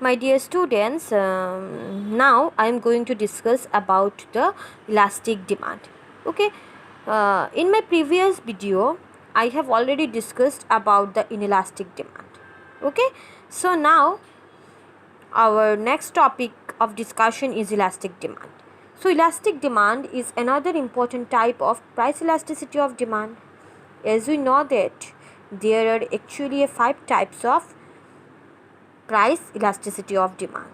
My dear students, now I am going to discuss about the elastic demand. Okay, in my previous video, I have already discussed about the inelastic demand. Okay, so now our next topic of discussion is elastic demand. So, elastic demand is another important type of price elasticity of demand. As we know that there are actually 5 types of price elasticity of demand.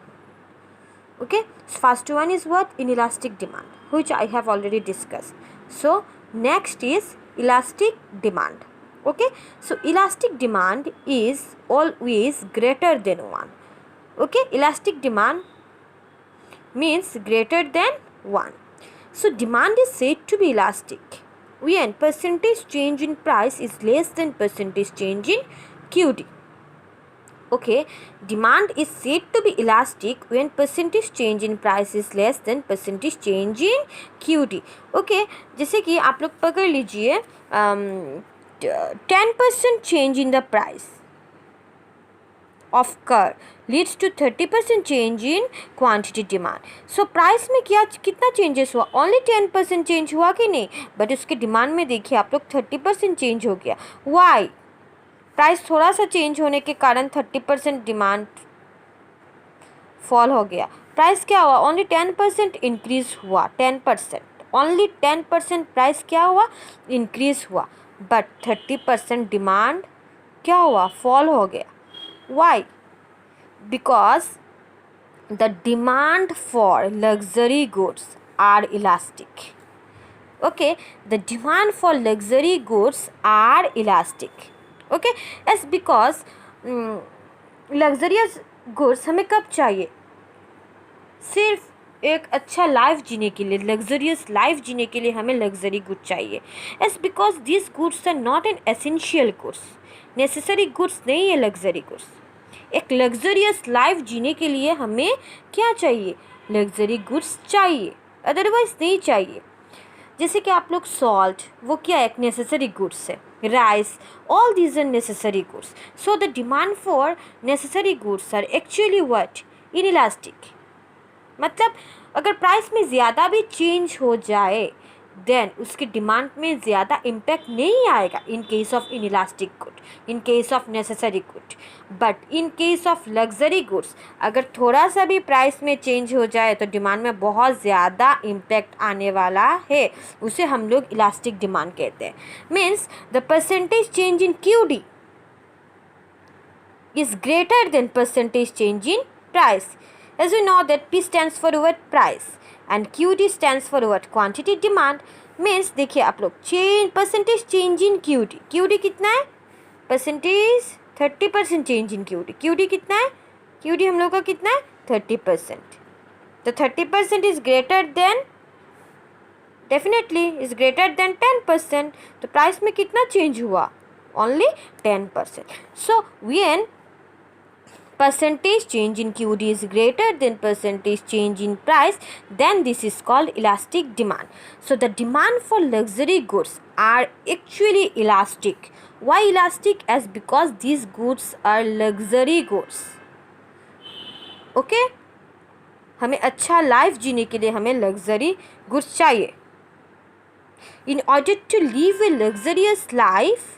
Okay, so first one is what? Inelastic demand, which I have already discussed. So next is elastic demand. Okay, so elastic demand is always greater than 1. Okay, elastic demand means greater than 1. So demand is said to be elastic when percentage change in price is less than percentage change in QD. Okay, demand is said to be elastic when percentage change in price is less than percentage change in QD. Okay, जैसे कि आप लोग पकड़ लीजिए 10% change in the price of car leads to 30% change in quantity demand. So price में क्या कितना changes हुआ? Only 10% change हुआ कि नहीं? But उसके demand में देखिए आप लोग 30% change हो गया. Why? प्राइस थोड़ा सा चेंज होने के कारण 30% डिमांड फॉल हो गया. प्राइस क्या हुआ? ओनली 10% इंक्रीज हुआ. 10%, ओनली 10% प्राइस क्या हुआ? इंक्रीज हुआ. बट 30% डिमांड क्या हुआ? फॉल हो गया. Why? Because the demand for luxury goods are elastic. Okay, the demand for luxury goods are elastic. Okay, as because luxurious goods हमें कब चाहिए? सिर्फ एक अच्छा लाइफ जीने के लिए, लग्जरियस लाइफ जीने के लिए हमें लग्जरी गुड चाहिए. As because this goods are not an essential goods. Necessary goods नहीं है लग्जरी गुड्स. एक लग्जरियस लाइफ जीने के लिए हमें क्या चाहिए? लग्जरी गुड्स चाहिए, अदरवाइज नहीं चाहिए. जैसे कि आप लोग सॉल्ट, वो क्या एक नेसेसरी गुड्स है. Rice, all these are necessary goods. So the demand for necessary goods are actually what? Inelastic. मतलब अगर प्राइस में ज़्यादा भी चेंज हो जाए देन उसके डिमांड में ज़्यादा इम्पैक्ट नहीं आएगा in case of inelastic good, in case of necessary good. But in case of luxury goods अगर थोड़ा सा भी प्राइस में चेंज हो जाए तो डिमांड में बहुत ज़्यादा इम्पैक्ट आने वाला है. उसे हम लोग इलास्टिक डिमांड कहते हैं. Means the percentage change in QD is greater than percentage change in price. As we know that P stands for what? Price, and QD stands for what? Quantity demand. Means देखिए आप लोग change percentage change in QD. QD कितना है? Percentage 30% change in QD. QD कितना है? QD हम लोग का कितना है? 30%. तो 30% is greater than, definitely is greater than 10%. तो प्राइस में कितना चेंज हुआ? Only 10%. So when percentage change in QD is greater than percentage change in price, then this is called elastic demand. So the demand for luxury goods are actually elastic. Why elastic? As because these goods are luxury goods. Okay, हमें अच्छा life जीने के लिए हमें luxury goods चाहिए. In order to live a luxurious life,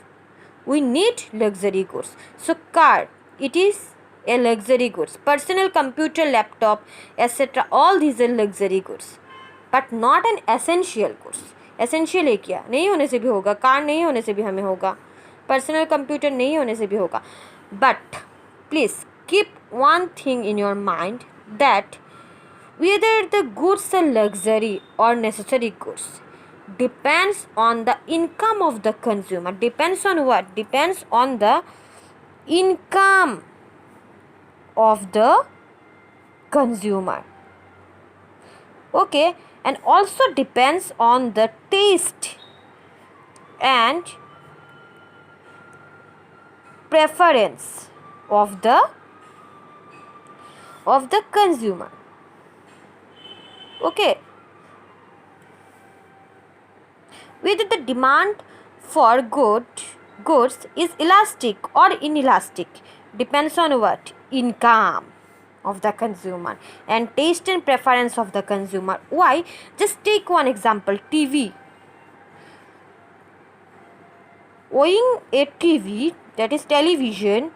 we need luxury goods. So car, it is a luxury goods. Personal computer, laptop, etc. all these are luxury goods, but not an essential goods. Essential है क्या? नहीं होने से भी होगा. Car नहीं होने से भी हमें होगा. पर्सनल कंप्यूटर नहीं होने से भी होगा. But please keep one thing in your mind that whether the goods are luxury or necessary goods depends on the income of the consumer. Depends on what? Depends on the income of the consumer. Okay, and also depends on the taste and preference of the consumer. Okay, whether the demand for goods is elastic or inelastic depends on what? Income. of the consumer and taste and preference of the consumer. Why? Just take one example, TV. Owning a TV, that is television,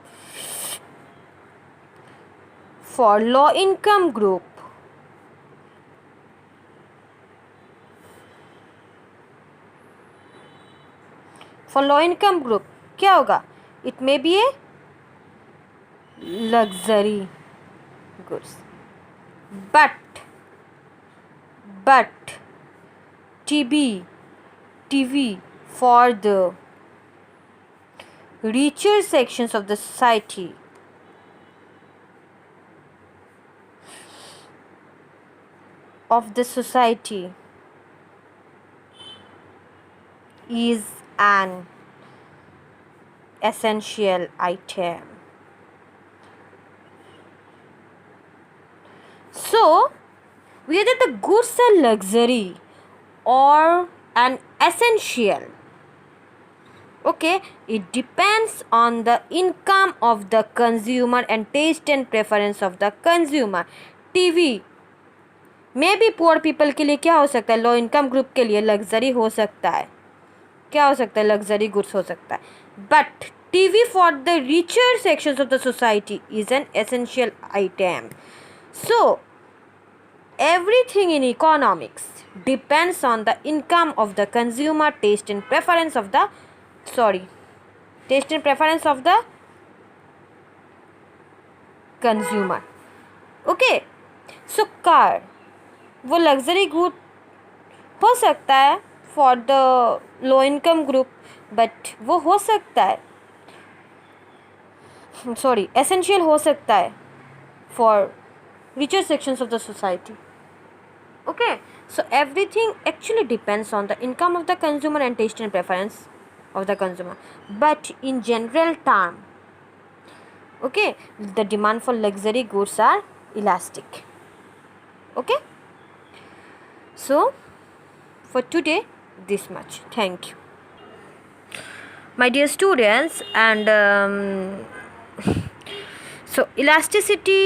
for low income group, क्या होगा? It may be a luxury goods, but TV for the richer sections of the society is an essential item. So, whether the goods are luxury or an essential, okay, it depends on the income of the consumer and taste and preference of the consumer. TV मे भी poor people के लिए क्या हो सकता है? Low income group के लिए luxury हो सकता है. क्या हो सकता है? लग्जरी गुड्स हो सकता है. But TV for the richer sections of the society is an essential item. So everything in economics depends on the income of the consumer, taste and preference of the consumer. Okay, so car वो luxury good हो सकता है for the low income group, but वो हो सकता है essential हो सकता है for richer sections of the society. Okay, so everything actually depends on the income of the consumer and taste and preference of the consumer, but in general term, okay, the demand for luxury goods are elastic. Okay, so for today this much. Thank you, my dear students. And so elasticity